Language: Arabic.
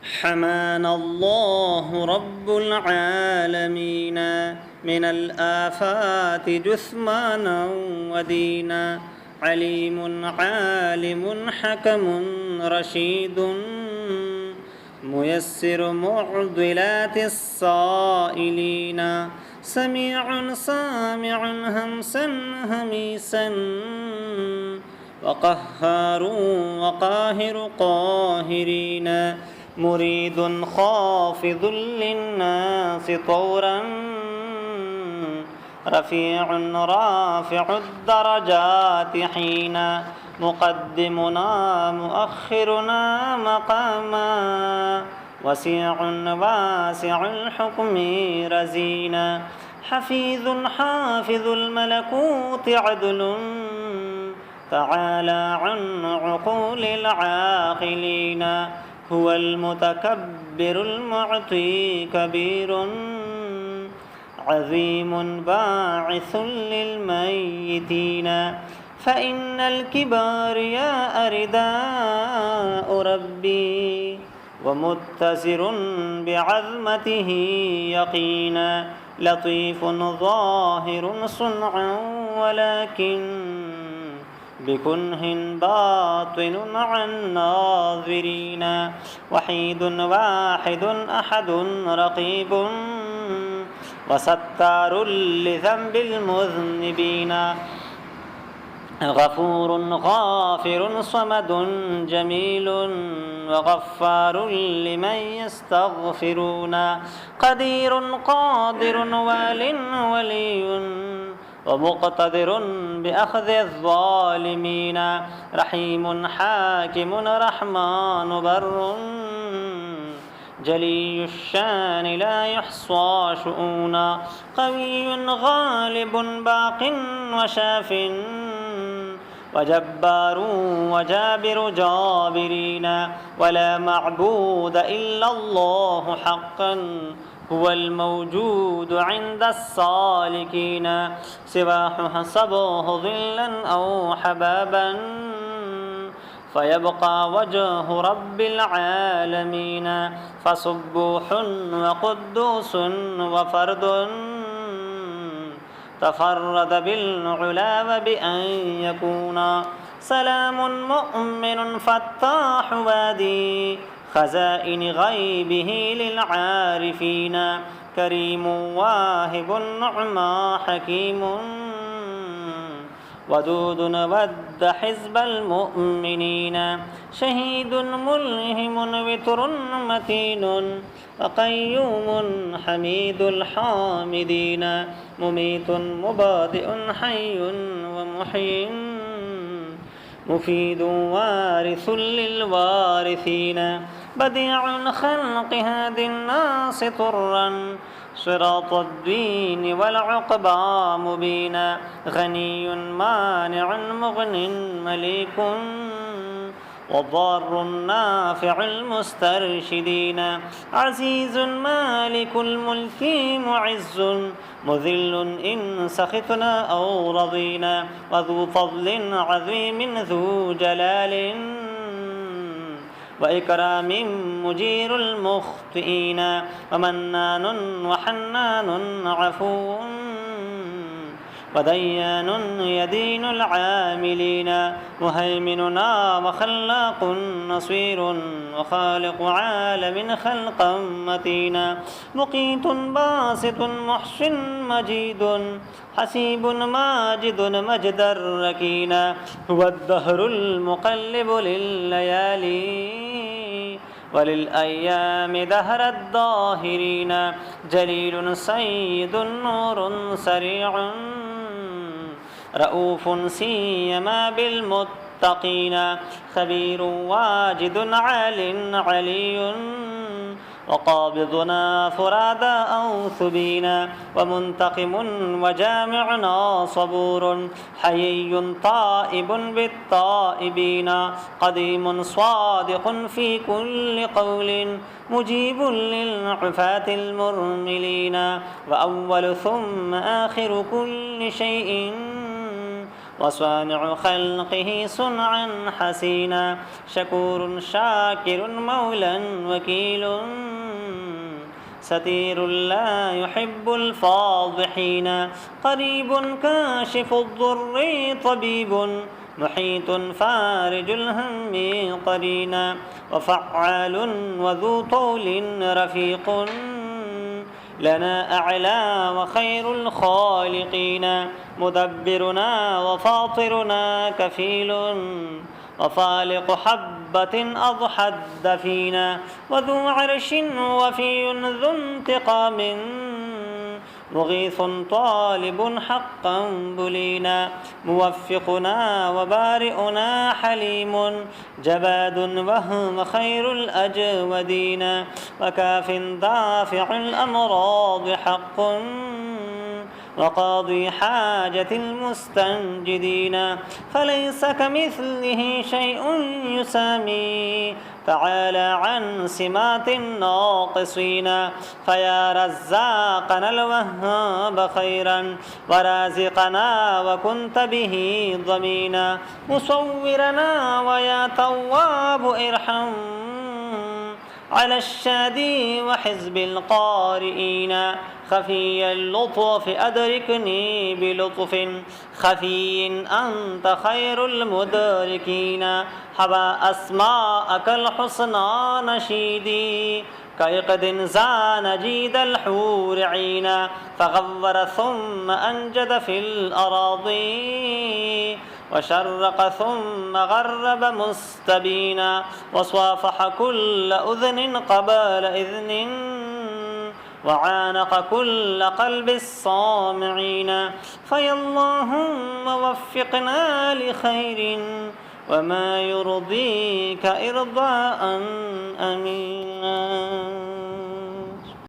حمانا الله رب العالمين من الآفات جثمانا ودينا. عليم عالم حكم رشيد ميسر معضلات السائلين. سميع سامع همسا هميسا وقهار وقاهر قاهرين. مريد خافض للناس طورا رفيع رافع الدرجات حين. مقدمنا مؤخرنا مقاما وسيع واسع الحكم رزينا. حفيظ حافظ الملكوت عدل تعالى عن عقول العاقلين. هو المتكبر المعطي كبير عظيم باعث للميتين. فإن الكبارياء رداء ربي ومتسر بعظمته يقينا. لطيف ظاهر صنعا ولكن بكنه باطن عن ناظرين. وحيد واحد أحد رقيب وستار لذنب المذنبين. غفور غافر صمد جميل وغفار لمن يستغفرون. قدير قادر وال ولي ومقتدر بأخذ الظالمين. رحيم حاكم رحمن بر جلي الشان لا يحصى شؤونا. قوي غالب باق وشاف وجبار وجابر جابرين. ولا معبود إلا الله حقا هو الموجود عند السالكين. سواه حسبه ظلا أو حبابا فيبقى وجه رب العالمين. فسبوح وقدوس وفرد تفرد بالعلا وبأن يكون. سلام مؤمن فتاح وادي خزائن غيبه للعارفين. كريم واهب النعمى حكيم ودود ود حزب المؤمنين. شهيد ملهم وتر متين وقيوم حميد الحامدين. مميت مبادئ حي ومحيي مفيد وارث للوارثين. بديع الخلق هادي الناس طرا صراط الدين والعقبى مبينا. غني مانع مغن مليك والضار النافع المسترشدين. عزيز مالك الملك معز مذل إن سخطنا أو رضينا. وذو فضل عظيم ذو جلال وإكرام مجير المخطئين. ومنان وحنان عفو وديان يدين العاملين. مهيمننا وخلاق نصير وخالق عالم خلقا متينا. مقيت باسط محسن مجيد حسيب ماجد مجد الركينا. هو الدهر المقلب لليالي وللأيام دهر الظاهرين. جليل سيد نور سريع رؤوف سيما بالمتقين. خبير واجد عال علي وقابضنا فرادا أو ثبينا. ومنتقم وجامعنا صبور حيي طائب بالطائبين. قديم صادق في كل قول مجيب للعفاة المرملين. وأول ثم آخر كل شيء وصانع خلقه صنعا حسينا شكور شاكر مولى وكيل ستير لا يحب الفاضحين قريب كاشف الضر طبيب محيط فارج الهم قرينا وفعال وذو طول رفيق لنا أعلى وخير الخالقين مدبرنا وفاطرنا كفيل وفالق حبة أضحى الدفينا وذو عرش وفي ذو انتقام مغيث طالب حقا بلينا موفقنا وبارئنا حليم جباد وهو خير الأجودين وكاف دافع الأمراض حق وقاضي حاجة المستنجدين فليس كمثله شيء يسامي تعالى عن سمات الناقصين فيا رزاقنا الوهاب خيرا ورازقنا وكنت به ضمينا مصورنا ويا تواب ارحم على الشادي وحزب القارئين خفي اللطف أدركني بلطف خفي أنت خير المدركين حبا أسماءك الحسنى نشيدي كيقد زان جيد الحور عينا فغور ثم أنجد في الأراضي وشرق ثم غرب مستبينا وصافح كل أذن قبل إذن وعانق كل قلب الصامعين فيا اللهم وفقنا لخير وما يرضيك إرضاء آمين.